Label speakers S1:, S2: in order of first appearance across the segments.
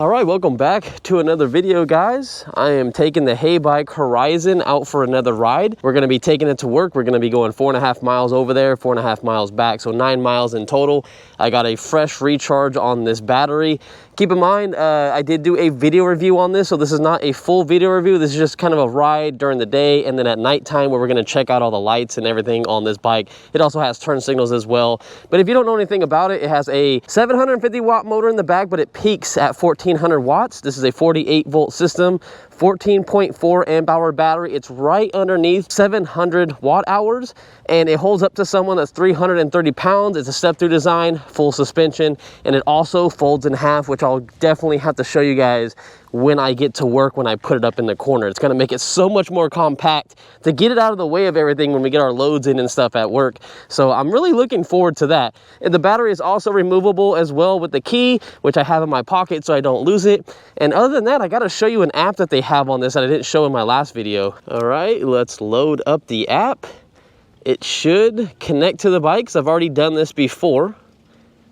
S1: All right, welcome back to another video, guys. I am taking the HeyBike Horizon out for another ride. We're going to be taking it to work. We're going to be going 4.5 miles over there, 4.5 miles back, so 9 miles in total. I got a fresh recharge on this battery. Keep in mind, I did do a video review on this, so this is not a full video review. This is just kind of a ride during the day and then at nighttime where we're going to check out all the lights and everything on this bike. It also has turn signals as well. But if you don't know anything about it, it has a 750 watt motor in the back, but it peaks at 1400 watts. This is a 48 volt system, 14.4 amp hour battery. It's right underneath 700 watt hours, and it holds up to someone that's 330 pounds. It's a step-through design, full suspension, and it also folds in half, which I'll definitely have to show you guys when I get to work, when I put it up in the corner. It's gonna make it so much more compact to get it out of the way of everything when we get our loads in and stuff at work. So I'm really looking forward to that. And the battery is also removable as well with the key, which I have in my pocket so I don't lose it. And other than that, I gotta show you an app that they have on this that I didn't show in my last video. All right, let's load up the app. It should connect to the bike, because I've already done this before.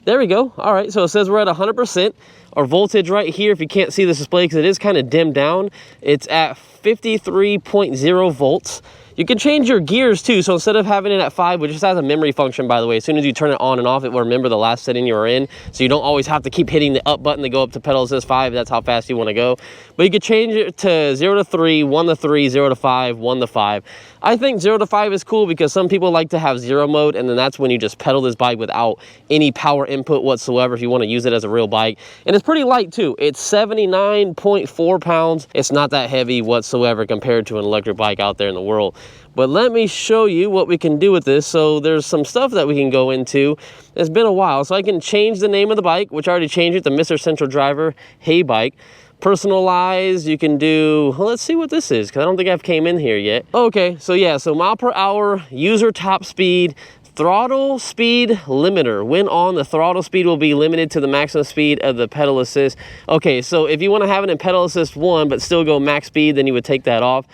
S1: There we go. All right, so it says we're at 100%. Our voltage right here, if you can't see this display because it is kind of dimmed down, it's at 53.0 volts. You can change your gears too, so instead of having it at 5, which just has a memory function, by the way, as soon as you turn it on and off, it will remember the last setting you were in, so you don't always have to keep hitting the up button to go up to pedal. It says 5, that's how fast you want to go. But you could change it to 0 to 3, 1 to 3, 0 to 5, 1 to 5. I think 0 to 5 is cool because some people like to have 0 mode, and then that's when you just pedal this bike without any power input whatsoever if you want to use it as a real bike. And it's pretty light too. It's 79.4 pounds. It's not that heavy whatsoever compared to an electric bike out there in the world. But let me show you what we can do with this. So there's some stuff that we can go into. It's been a while. So I can change the name of the bike, which I already changed it to MrCentralDriver HeyBike. Personalize, you can do, well, let's see what this is, because I don't think I've came in here yet. Okay, so yeah, so mile per hour, user top speed, throttle speed limiter. When on, the throttle speed will be limited to the maximum speed of the pedal assist. Okay, so if you want to have it in pedal assist 1 but still go max speed, then you would take that off.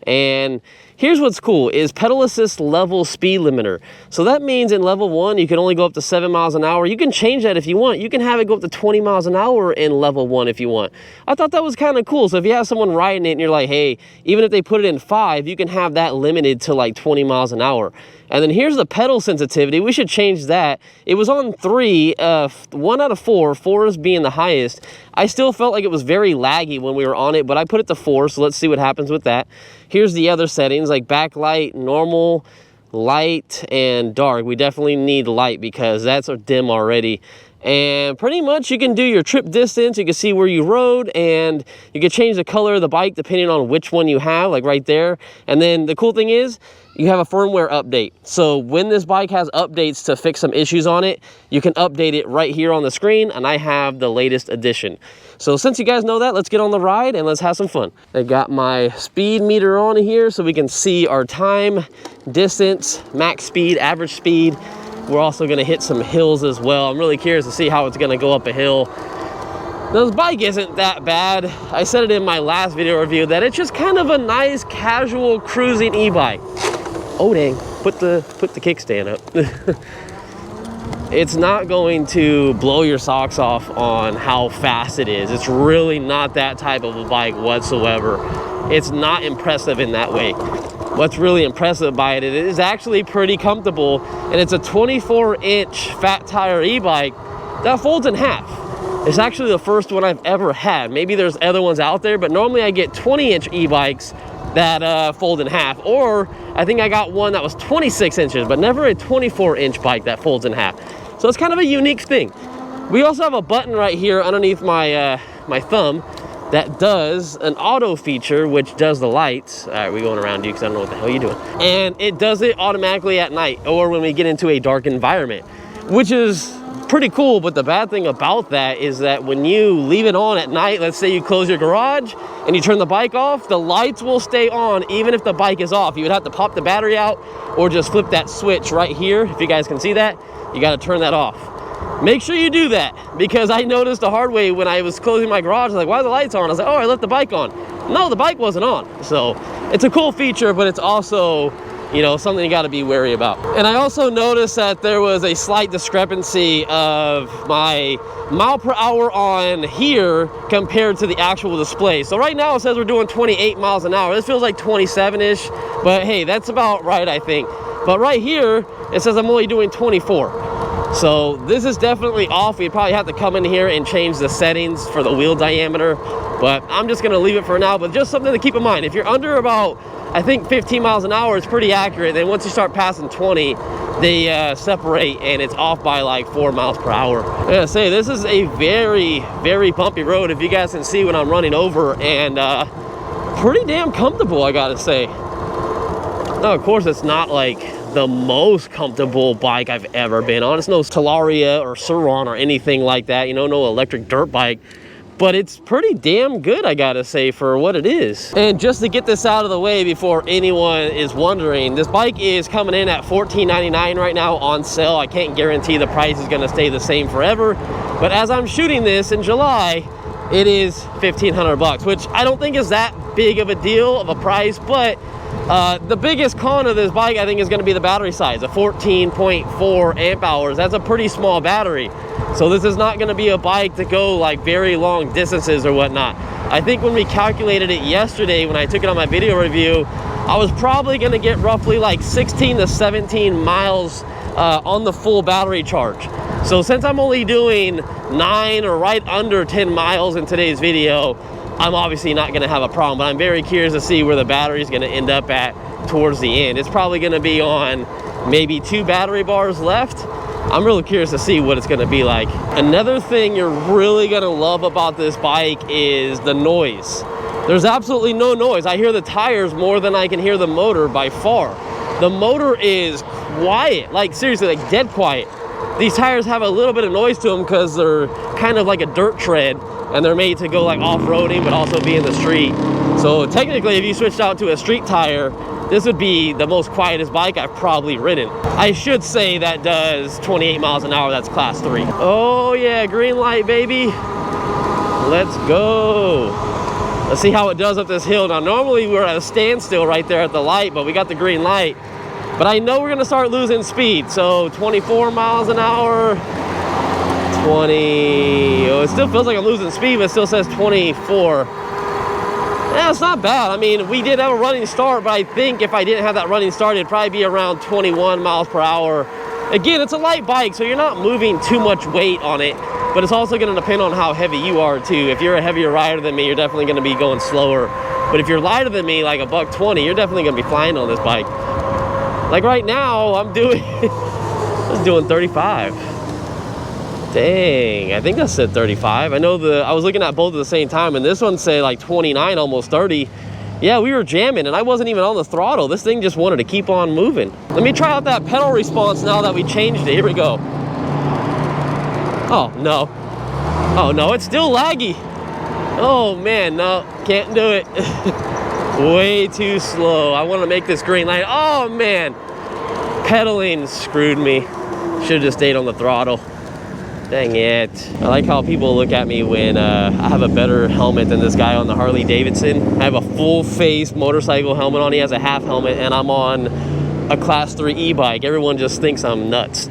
S1: And here's what's cool is pedal assist level speed limiter. So that means in level 1, you can only go up to 7 miles an hour. You can change that if you want. You can have it go up to 20 miles an hour in level 1 if you want. I thought that was kind of cool. So if you have someone riding it and you're like, hey, even if they put it in 5, you can have that limited to like 20 miles an hour. And then here's the pedal sensitivity. We should change that. It was on 3, 1 out of 4, 4 is being the highest. I still felt like it was very laggy when we were on it, but I put it to 4, so let's see what happens with that. Here's the other settings, like backlight, normal, light, and dark. We definitely need light because that's dim already. And pretty much you can do your trip distance, you can see where you rode, and you can change the color of the bike depending on which one you have, like right there. And then the cool thing is, you have a firmware update. So when this bike has updates to fix some issues on it, you can update it right here on the screen, and I have the latest edition. So since you guys know that, let's get on the ride and let's have some fun. I got my speed meter on here so we can see our time, distance, max speed, average speed. We're also gonna hit some hills as well. I'm really curious to see how it's gonna go up a hill. This bike isn't that bad. I said it in my last video review that it's just kind of a nice casual cruising e-bike. Oh dang, put the kickstand up. It's not going to blow your socks off on how fast it is. It's really not that type of a bike whatsoever. It's not impressive in that way. What's really impressive by it is actually pretty comfortable, and it's a 24-inch fat tire e-bike that folds in half. It's actually the first one I've ever had. Maybe there's other ones out there, but normally I get 20-inch e-bikes that fold in half, or I think I got one that was 26 inches, but never a 24-inch bike that folds in half. So it's kind of a unique thing. We also have a button right here underneath my my thumb that does an auto feature, which does the lights. All right, we're going around you because I don't know what the hell you're doing. And it does it automatically at night or when we get into a dark environment, which is pretty cool. But the bad thing about that is that when you leave it on at night, let's say you close your garage and you turn the bike off, the lights will stay on even if the bike is off. You would have to pop the battery out or just flip that switch right here. If you guys can see that, you got to turn that off. Make sure you do that, because I noticed the hard way when I was closing my garage. I was like, why are the lights on? I was like, oh, I left the bike on. No, the bike wasn't on. So it's a cool feature, but it's also you know, something you got to be wary about. And I also noticed that there was a slight discrepancy of my mile per hour on here compared to the actual display. So right now it says we're doing 28 miles an hour. This feels like 27-ish, but hey, that's about right, I think. But right here, it says I'm only doing 24. So this is definitely off. We probably have to come in here and change the settings for the wheel diameter, but I'm just gonna leave it for now. But just something to keep in mind, if you're under about, I think 15 miles an hour, it's pretty accurate. Then once you start passing 20, they separate and it's off by like 4 miles per hour. I gotta say, this is a very, very bumpy road, if you guys can see when I'm running over, and pretty damn comfortable, I gotta say. Now, of course, it's not like the most comfortable bike I've ever been on. It's no Talaria or Suron or anything like that, you know, no electric dirt bike. But it's pretty damn good, I gotta say, for what it is. And just to get this out of the way before anyone is wondering, this bike is coming in at $14.99 right now on sale. I can't guarantee the price is gonna stay the same forever, but as I'm shooting this in July, it is $1,500 bucks, which I don't think is that big of a deal of a price. But the biggest con of this bike, I think, is going to be the battery size, a 14.4 amp hours. That's a pretty small battery. So this is not going to be a bike to go like very long distances or whatnot. I think when we calculated it yesterday, when I took it on my video review, I was probably going to get roughly like 16 to 17 miles on the full battery charge. So since I'm only doing 9 or right under 10 miles in today's video, I'm obviously not going to have a problem, but I'm very curious to see where the battery is going to end up at towards the end. It's probably going to be on maybe 2 battery bars left. I'm really curious to see what it's going to be like. Another thing you're really going to love about this bike is the noise. There's absolutely no noise. I hear the tires more than I can hear the motor by far. The motor is quiet, like seriously, like dead quiet. These tires have a little bit of noise to them because they're kind of like a dirt tread, and they're made to go like off-roading but also be in the street. So technically, if you switched out to a street tire, this would be the most quietest bike I've probably ridden. I should say that does 28 miles an hour. That's class 3. Oh yeah, green light, baby. Let's go. Let's see how it does up this hill. Now normally we're at a standstill right there at the light, but we got the green light. But I know we're gonna start losing speed. So 24 miles an hour, 20, oh, it still feels like I'm losing speed, but it still says 24. Yeah, it's not bad. I mean, we did have a running start, but I think if I didn't have that running start, it'd probably be around 21 miles per hour. Again, it's a light bike, so you're not moving too much weight on it, but it's also gonna depend on how heavy you are too. If you're a heavier rider than me, you're definitely gonna be going slower. But if you're lighter than me, like a $120, you're definitely gonna be flying on this bike. Like right now, I'm doing 35. Dang, I think I said 35. I know I was looking at both at the same time, and this one said like 29, almost 30. Yeah, we were jamming, and I wasn't even on the throttle. This thing just wanted to keep on moving. Let me try out that pedal response now that we changed it. Here we go. Oh, no. Oh, no, it's still laggy. Oh, man, no, can't do it. Way too slow. I want to make this green light. Oh, man. Pedaling screwed me. Should have just stayed on the throttle. Dang it. I like how people look at me when I have a better helmet than this guy on the Harley Davidson. I have a full face motorcycle helmet on. He has a half helmet, and I'm on a class 3 e-bike. Everyone just thinks I'm nuts.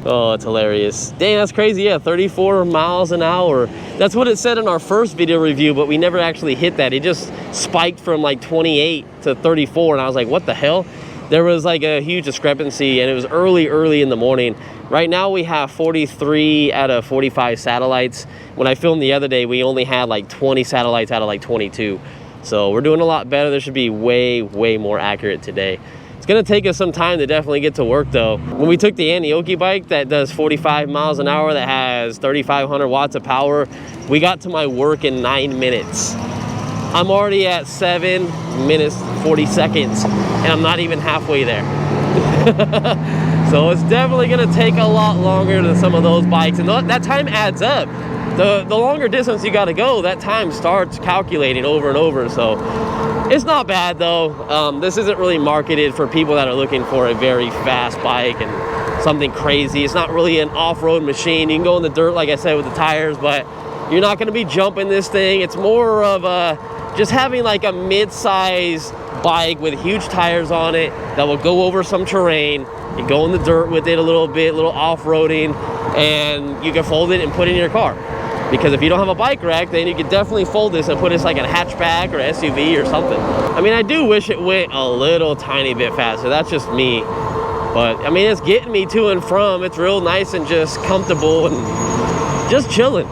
S1: Oh, it's hilarious. Dang, that's crazy. Yeah, 34 miles an hour. That's what it said in our first video review, but we never actually hit that. It just spiked from like 28 to 34, and I was like, what the hell? There was like a huge discrepancy, and it was early in the morning. Right now we have 43 out of 45 satellites. When I filmed the other day, we only had like 20 satellites out of like 22. So we're doing a lot better. There should be way more accurate today. It's gonna take us some time to definitely get to work though. When we took the Antioquia bike that does 45 miles an hour, that has 3,500 watts of power, we got to my work in 9 minutes. I'm already at 7 minutes, 40 seconds, and I'm not even halfway there. So it's definitely gonna take a lot longer than some of those bikes, and that time adds up. The longer distance you gotta go, that time starts calculating over and over. So it's not bad though. This isn't really marketed for people that are looking for a very fast bike and something crazy. It's not really an off-road machine. You can go in the dirt, like I said, with the tires, but you're not gonna be jumping this thing. It's more of just having like a mid-size bike with huge tires on it that will go over some terrain. You go in the dirt with it a little bit, a little off-roading, and you can fold it and put it in your car. Because if you don't have a bike rack, then you can definitely fold this and put this like in a hatchback or SUV or something. I mean, I do wish it went a little tiny bit faster. That's just me. But I mean, it's getting me to and from. It's real nice and just comfortable and just chilling.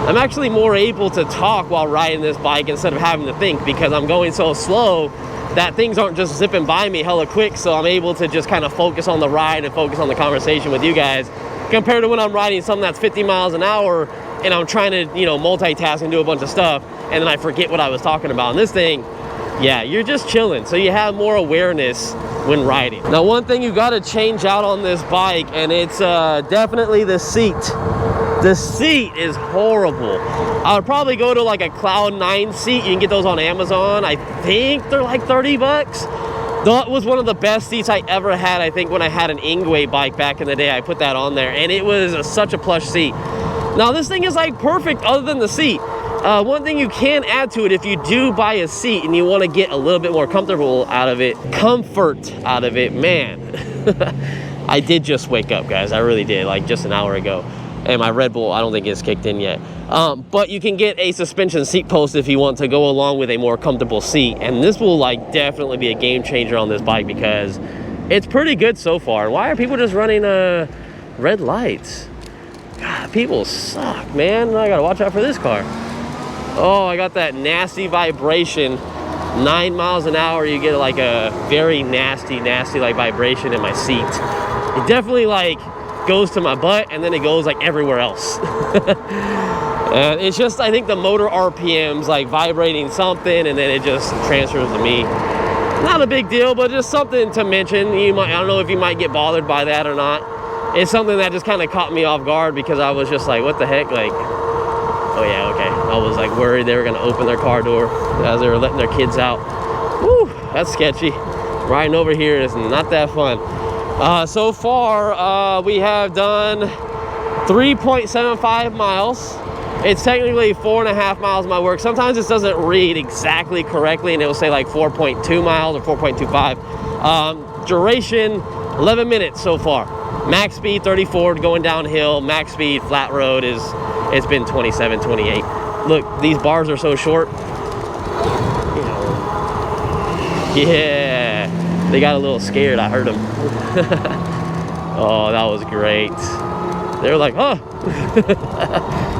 S1: I'm actually more able to talk while riding this bike instead of having to think, because I'm going so slow that things aren't just zipping by me hella quick. So I'm able to just kind of focus on the ride and focus on the conversation with you guys, compared to when I'm riding something that's 50 miles an hour and I'm trying to, you know, multitask and do a bunch of stuff, and then I forget what I was talking about. And this thing, yeah, you're just chilling, so you have more awareness when riding. Now, one thing you got to change out on this bike, and it's definitely the seat. The seat is horrible. I would probably go to like a Cloud 9 seat. You can get those on Amazon. I think they're like 30 bucks. That was one of the best seats I ever had. I think when I had an Ingwe bike back in the day, I put that on there, and it was such a plush seat. Now, this thing is like perfect other than the seat. One thing you can add to it, if you do buy a seat and you want to get a little bit more comfortable out of it, comfort out of it, man. I did just wake up, guys. I really did, like just an hour ago. And my Red Bull, I don't think it's kicked in yet. But you can get a suspension seat post if you want to go along with a more comfortable seat. And this will like definitely be a game changer on this bike, because it's pretty good so far. Why are people just running red lights? God, people suck, man. I gotta watch out for this car. Oh, I got that nasty vibration. 9 miles an hour, you get like a very nasty like vibration in my seat. It definitely like goes to my butt, and then it goes like everywhere else. And it's just, I think the motor RPM's like vibrating something, and then it just transfers to me. Not a big deal, but just something to mention. I don't know if you might get bothered by that or not. It's something that just kind of caught me off guard, because I was just like, what the heck? Like, oh yeah, okay. I was like worried they were gonna open their car door as they were letting their kids out. Woo, that's sketchy. Riding over here is not that fun. So far, we have done 3.75 miles. It's technically 4.5 miles my work. Sometimes this doesn't read exactly correctly, and it will say like 4.2 miles or 4.25. Duration, 11 minutes so far. Max speed 34 going downhill. Max speed flat road it's been 27, 28. Look, these bars are so short. You know. Yeah, they got a little scared. I heard them. Oh, that was great. They were like, huh.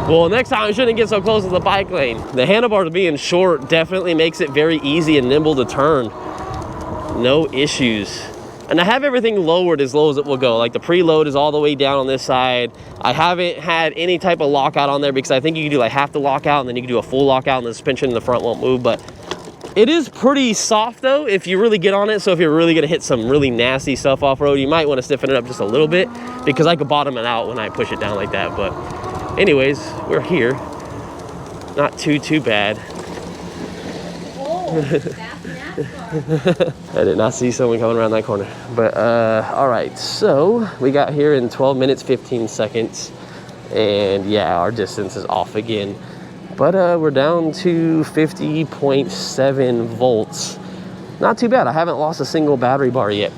S1: Well, next time I shouldn't get so close to the bike lane. The handlebars being short definitely makes it very easy and nimble to turn. No issues. And I have everything lowered as low as it will go. Like the preload is all the way down on this side. I haven't had any type of lockout on there, because I think you can do like half the lockout, and then you can do a full lockout, and the suspension in the front won't move. But it is pretty soft though if you really get on it. So if you're really gonna hit some really nasty stuff off-road, you might want to stiffen it up just a little bit, because I could bottom it out when I push it down like that. But anyways, we're here. Not too bad. I did not see someone coming around that corner. But all right, so we got here in 12 minutes 15 seconds, and yeah, our distance is off again, but we're down to 50.7 volts. Not too bad. I haven't lost a single battery bar yet.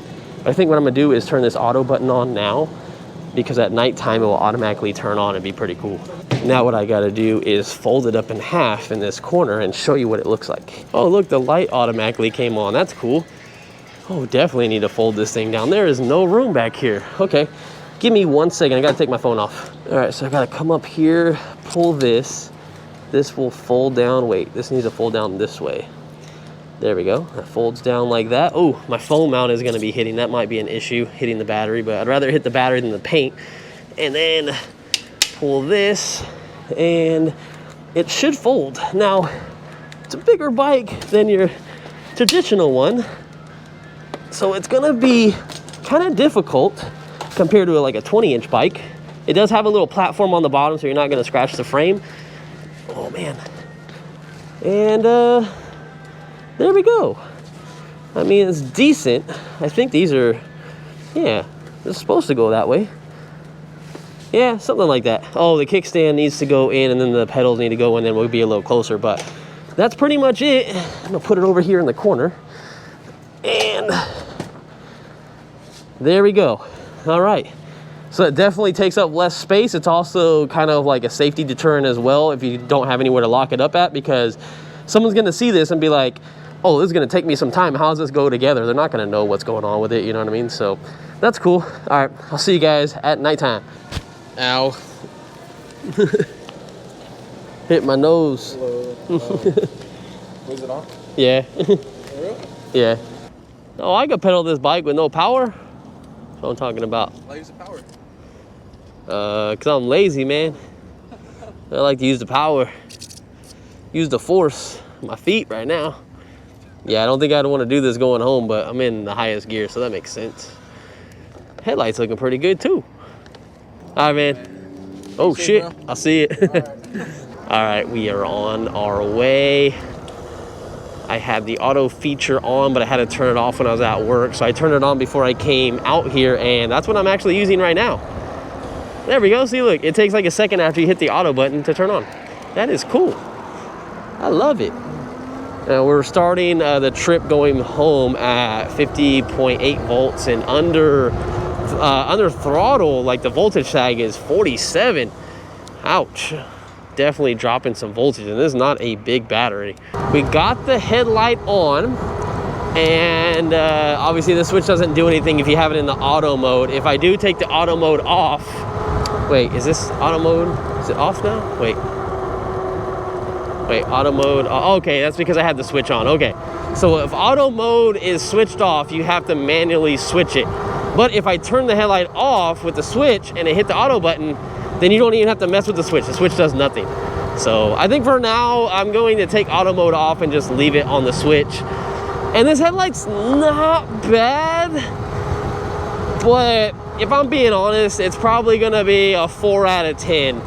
S1: I think what I'm gonna do is turn this auto button on now, because at nighttime it will automatically turn on and be pretty cool. Now what I gotta do is fold it up in half in this corner and show you what it looks like. Oh look, the light automatically came on. That's cool. Oh, definitely need to fold this thing down. There is no room back here. Okay, give me 1 second. I gotta take my phone off. All right, so I gotta come up here, pull this. This will fold down. Wait, this needs to fold down this way. There we go. That folds down like that. Oh, my phone mount is gonna be hitting. That might be an issue, hitting the battery, but I'd rather hit the battery than the paint. And then pull this, and it should fold. Now, it's a bigger bike than your traditional one, so it's gonna be kind of difficult compared to like a 20-inch bike. It does have a little platform on the bottom, so you're not gonna scratch the frame. Oh man. And there we go. I mean, it's decent. I think these are, yeah, it's supposed to go that way. Yeah, something like that. Oh, the kickstand needs to go in, and then the pedals need to go in, then we'll be a little closer, but that's pretty much it. I'm gonna put it over here in the corner. And there we go. All right. So it definitely takes up less space. It's also kind of like a safety deterrent as well if you don't have anywhere to lock it up at, because someone's gonna see this and be like, oh, this is gonna take me some time. How does this go together? They're not gonna know what's going on with it, you know what I mean? So that's cool. All right, I'll see you guys at nighttime. Ow. Hit my nose.
S2: Was it on?
S1: Yeah.
S2: For real?
S1: Yeah. Oh, I could pedal this bike with no power. That's what I'm talking about.
S2: Why use the power?
S1: Cause I'm lazy, man. I like to use the power. Use the force. My feet right now. Yeah, I don't think I'd want to do this going home, but I'm in the highest gear, so that makes sense. Headlights looking pretty good too. All right, man. Oh shit, I'll see it. All right, we are on our way. I had the auto feature on, but I had to turn it off when I was at work. So I turned it on before I came out here, and that's what I'm actually using right now. There we go. See, look, it takes like a second after you hit the auto button to turn on. That is cool. I love it. We're starting the trip going home at 50.8 volts and under throttle, like the voltage tag is 47. Ouch. Definitely dropping some voltage, and this is not a big battery. We got the headlight on, and obviously the switch doesn't do anything if you have it in the auto mode. If I do take the auto mode off, wait, is this auto mode? Is it off now? Wait, auto mode. Okay, that's because I had the switch on. Okay, so if auto mode is switched off, you have to manually switch it. But if I turn the headlight off with the switch and I hit the auto button, then you don't even have to mess with the switch. The switch does nothing. So I think for now, I'm going to take auto mode off and just leave it on the switch. And this headlight's not bad, but if I'm being honest, it's probably gonna be a 4 out of 10.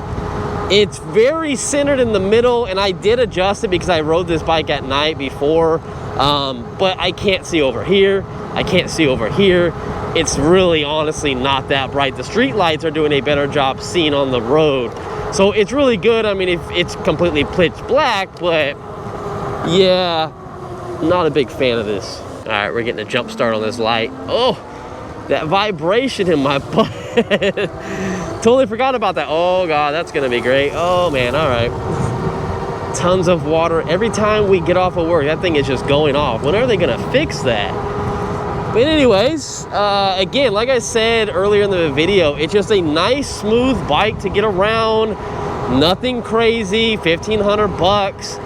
S1: It's very centered in the middle, and I did adjust it because I rode this bike at night before, but I can't see over here. I can't see over here. It's really honestly not that bright. The street lights are doing a better job seeing on the road. So it's really good. I mean, if it's completely pitch black, but yeah, not a big fan of this. All right, we're getting a jump start on this light. Oh, that vibration in my butt. Totally forgot about that. Oh God, that's gonna be great. Oh man, all right. Tons of water. Every time we get off of work, that thing is just going off. When are they gonna fix that? But anyways, again, like I said earlier in the video, it's just a nice, smooth bike to get around. Nothing crazy, 1,500 bucks.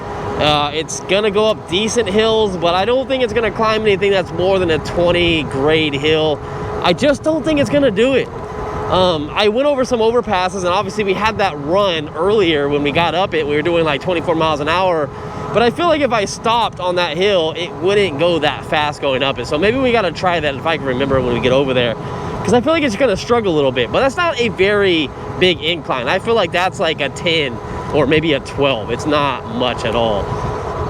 S1: It's gonna go up decent hills, but I don't think it's gonna climb anything that's more than a 20 grade hill. I just don't think it's gonna do it. I went over some overpasses, and obviously we had that run earlier when we got up it. We were doing like 24 miles an hour. But I feel like if I stopped on that hill, it wouldn't go that fast going up it. So maybe we got to try that if I can remember when we get over there. Because I feel like it's going to struggle a little bit. But that's not a very big incline. I feel like that's like a 10 or maybe a 12. It's not much at all.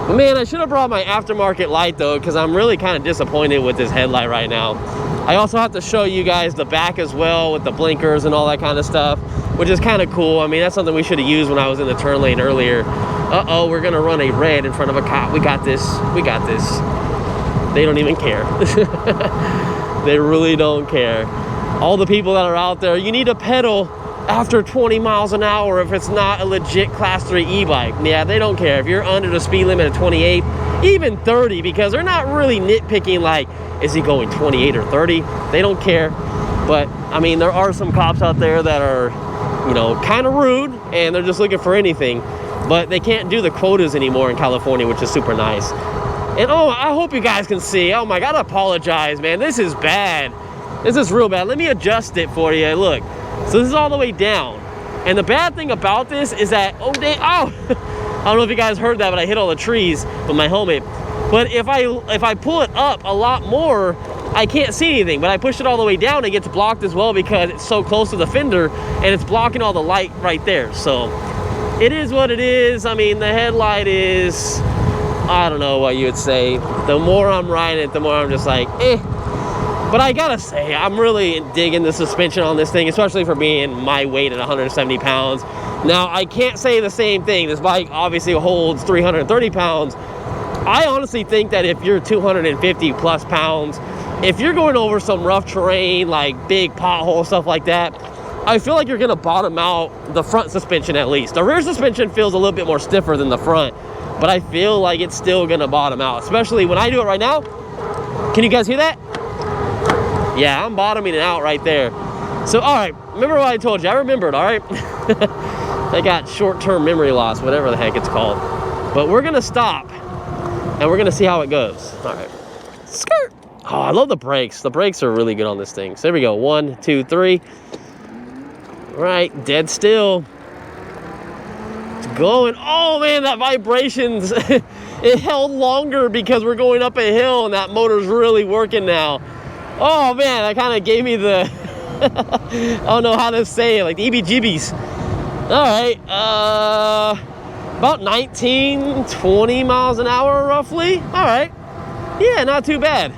S1: But man, I should have brought my aftermarket light though, because I'm really kind of disappointed with this headlight right now. I also have to show you guys the back as well with the blinkers and all that kind of stuff, which is kind of cool. I mean, that's something we should have used when I was in the turn lane earlier. Uh-oh, we're gonna run a red in front of a cop. We got this, we got this. They don't even care. They really don't care. All the people that are out there, you need to pedal after 20 miles an hour if it's not a legit class 3 e-bike. Yeah, they don't care. If you're under the speed limit of 28, even 30, because they're not really nitpicking like, is he going 28 or 30? They don't care. But I mean, there are some cops out there that are, you know, kind of rude, and they're just looking for anything. But they can't do the quotas anymore in California, which is super nice. And oh, I hope you guys can see. Oh my God, I apologize, man. This is bad. This is real bad. Let me adjust it for you. Look, so this is all the way down. And the bad thing about this is that, oh, I don't know if you guys heard that, but I hit all the trees with my helmet. But if I pull it up a lot more, I can't see anything. But I push it all the way down, it gets blocked as well because it's so close to the fender and it's blocking all the light right there. So it is what it is. I mean, the headlight is, I don't know what you would say. The more I'm riding it, the more I'm just like, eh. But I gotta say, I'm really digging the suspension on this thing, especially for being my weight at 170 pounds. Now, I can't say the same thing. This bike obviously holds 330 pounds. I honestly think that if you're 250 plus pounds, if you're going over some rough terrain, like big potholes, stuff like that, I feel like you're gonna bottom out the front suspension at least. The rear suspension feels a little bit more stiffer than the front, but I feel like it's still gonna bottom out, especially when I do it right now. Can you guys hear that? Yeah, I'm bottoming it out right there. So, all right, remember what I told you? I remembered, all right? I got short-term memory loss, whatever the heck it's called. But we're gonna stop, and we're gonna see how it goes. All right, skirt. Oh, I love the brakes. The brakes are really good on this thing. So there we go, 1, 2, 3. All right, dead still. It's going. Oh man, that vibrations. It held longer because we're going up a hill and that motor's really working now. Oh man, that kind of gave me the, I don't know how to say it, like the EBGBs. All right, about 19, 20 miles an hour roughly. All right, yeah, not too bad.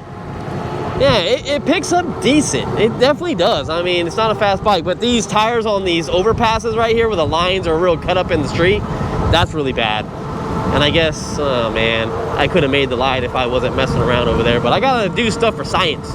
S1: Yeah, it picks up decent. It definitely does. I mean, it's not a fast bike, but these tires on these overpasses right here where the lines are real cut up in the street, that's really bad. And I guess, oh man, I could have made the light if I wasn't messing around over there, but I gotta do stuff for science.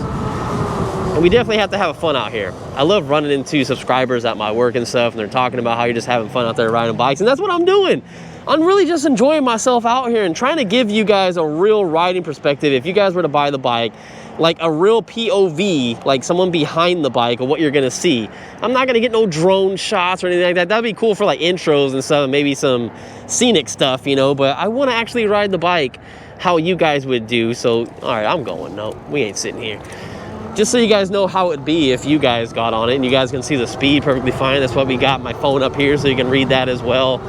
S1: And we definitely have to have fun out here. I love running into subscribers at my work and stuff, and they're talking about how you're just having fun out there riding bikes, and that's what I'm doing. I'm really just enjoying myself out here and trying to give you guys a real riding perspective. If you guys were to buy the bike, like a real POV, like someone behind the bike of what you're gonna see. I'm not gonna get no drone shots or anything like that. That'd be cool for like intros and stuff, maybe some scenic stuff, you know, but I wanna actually ride the bike how you guys would do. So, all right, I'm going. No, we ain't sitting here. Just so you guys know how it'd be if you guys got on it, and you guys can see the speed perfectly fine. That's why we got my phone up here so you can read that as well.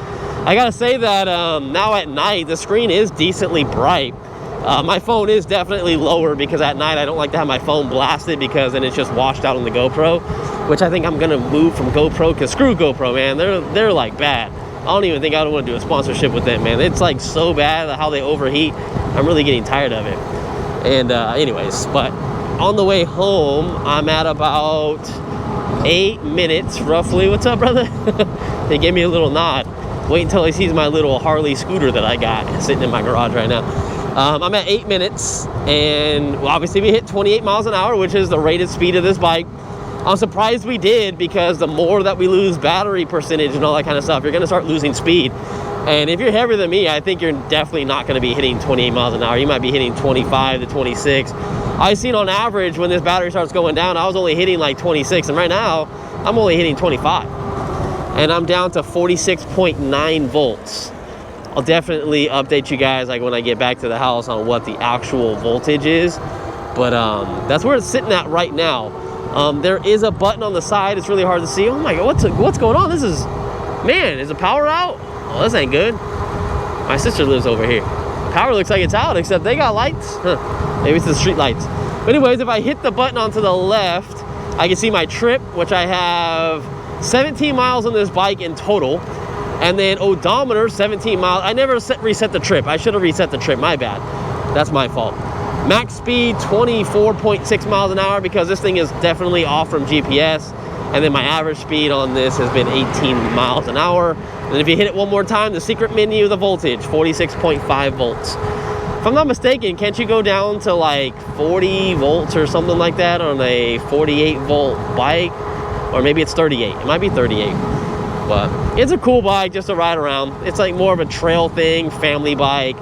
S1: I gotta say that now at night, the screen is decently bright. My phone is definitely lower because at night I don't like to have my phone blasted because then it's just washed out on the GoPro, which I think I'm gonna move from GoPro, because screw GoPro, man. They're like bad. I don't even think I would want to do a sponsorship with them, man. It's like so bad how they overheat. I'm really getting tired of it. And anyways, but on the way home, I'm at about 8 minutes roughly. What's up, brother? They gave me a little nod. Wait until he sees my little Harley scooter that I got sitting in my garage right now. I'm at 8 minutes, and obviously we hit 28 miles an hour, which is the rated speed of this bike. I'm surprised we did, because the more that we lose battery percentage and all that kind of stuff, you're gonna start losing speed. And if you're heavier than me, I think you're definitely not gonna be hitting 28 miles an hour. You might be hitting 25 to 26. I've seen on average when this battery starts going down, I was only hitting like 26, and right now I'm only hitting 25. And I'm down to 46.9 volts. I'll definitely update you guys like when I get back to the house on what the actual voltage is, but that's where it's sitting at right now. There is a button on the side. It's really hard to see. Oh my god, what's going on? This is, man, is the power out? Oh, this ain't good. My sister lives over here. Power looks like it's out, except they got lights. Huh. Maybe it's the street lights. But anyways, if I hit the button onto the left, I can see my trip, which I have 17 miles on this bike in total. And then odometer, 17 miles. I never reset the trip. I should have reset the trip, my bad. That's my fault. Max speed, 24.6 miles an hour, because this thing is definitely off from GPS. And then my average speed on this has been 18 miles an hour. And if you hit it one more time, the secret menu, the voltage, 46.5 volts. If I'm not mistaken, can't you go down to like 40 volts or something like that on a 48 volt bike? Or maybe it's 38. It might be 38. But it's a cool bike just to ride around. It's like more of a trail thing, family bike,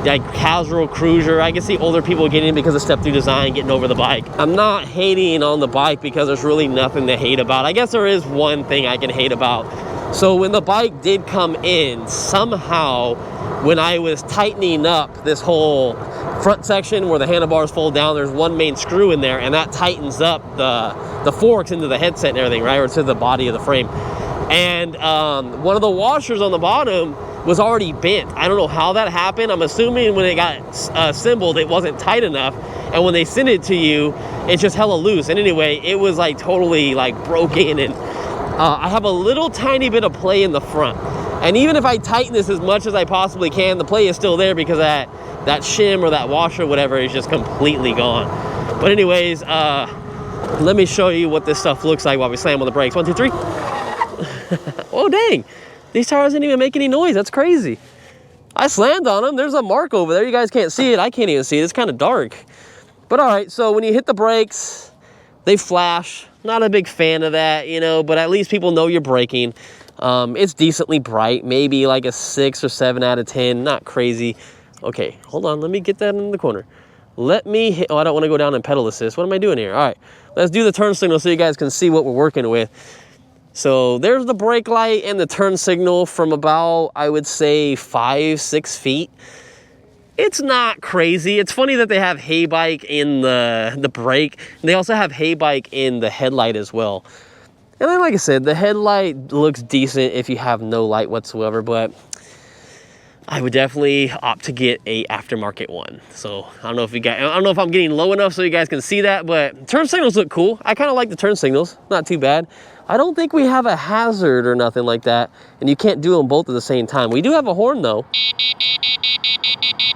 S1: like casual cruiser. I can see older people getting it because of step-through design, getting over the bike. I'm not hating on the bike because there's really nothing to hate about. I guess there is one thing I can hate about. So when the bike did come in, somehow when I was tightening up this whole front section where the handlebars fold down, there's one main screw in there, and that tightens up the forks into the headset and everything, right, or to the body of the frame. And one of the washers on the bottom was already bent. I don't know how that happened. I'm assuming when it got assembled, it wasn't tight enough. And when they send it to you, it's just hella loose. And anyway, it was like totally like broken. And I have a little tiny bit of play in the front. And even if I tighten this as much as I possibly can, the play is still there because that shim or that washer or whatever is just completely gone. But anyways, let me show you what this stuff looks like while we slam on the brakes. 1, 2, 3. Oh dang, these tires didn't even make any noise. That's crazy. I slammed on them. There's a mark over there. You guys can't see it. I can't even see it. It's kind of dark. But all right, so when you hit the brakes, they flash. Not a big fan of that, you know, but at least people know you're braking. It's decently bright, maybe like a 6 or 7 out of 10, not crazy. Okay, hold on, let me get that in the corner. Let me hit, oh, I don't want to go down in pedal assist. What am I doing here? All right, let's do the turn signal so you guys can see what we're working with. So there's the brake light and the turn signal from about, I would say, 5-6 feet. It's not crazy. It's funny that they have HeyBike in the brake. They also have HeyBike in the headlight as well. And then, like I said, the headlight looks decent if you have no light whatsoever, but I would definitely opt to get a aftermarket one. So I don't know if I'm getting low enough so you guys can see that, but turn signals look cool. I kind of like the turn signals, not too bad. I don't think we have a hazard or nothing like that, and you can't do them both at the same time. We do have a horn though.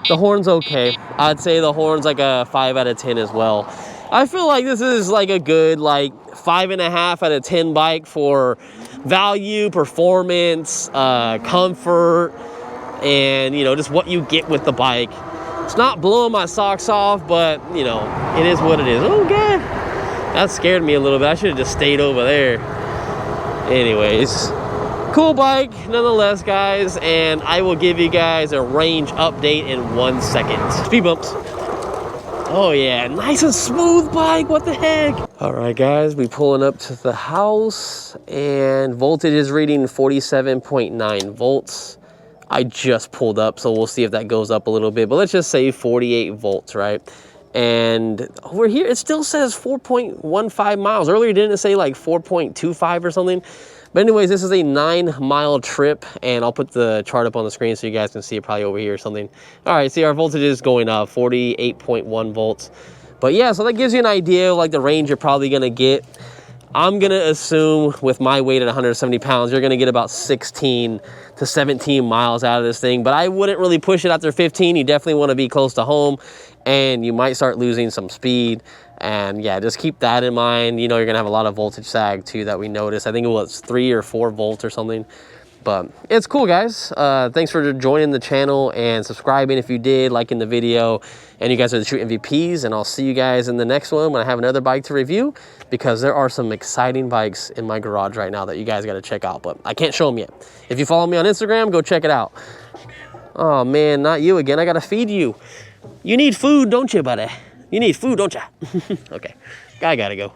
S1: The horn's okay. I'd say the horn's like a 5 out of 10 as well. I feel like this is like a good like 5.5 out of 10 bike for value, performance, comfort, and you know, just what you get with the bike. It's not blowing my socks off, but you know, it is what it is. Oh God, that scared me a little bit. I should have just stayed over there. Anyways, cool bike nonetheless, guys, and I will give you guys a range update in 1 second. Speed bumps. Oh yeah, nice and smooth bike, what the heck? All right guys, we pulling up to the house and voltage is reading 47.9 volts. I just pulled up, so we'll see if that goes up a little bit, but let's just say 48 volts, right? And over here, it still says 4.15 miles. Earlier, didn't it say like 4.25 or something? But anyways, this is a 9-mile trip, and I'll put the chart up on the screen so you guys can see it probably over here or something. All right, see our voltage is going up, 48.1 volts. But yeah, so that gives you an idea of like the range you're probably gonna get. I'm gonna assume with my weight at 170 pounds, you're gonna get about 16 to 17 miles out of this thing, but I wouldn't really push it after 15. You definitely wanna be close to home, and you might start losing some speed. And yeah, just keep that in mind. You know, you're gonna have a lot of voltage sag too that we noticed. I think it was 3 or 4 volts or something. But it's cool, guys. Thanks for joining the channel and subscribing if you did, liking the video. And you guys are the true MVPs, and I'll see you guys in the next one when I have another bike to review, because there are some exciting bikes in my garage right now that you guys got to check out, but I can't show them yet. If you follow me on Instagram, go check it out. Oh man, not you again. I got to feed you. You need food, don't you, buddy? You need food, don't you? Okay, I gotta go.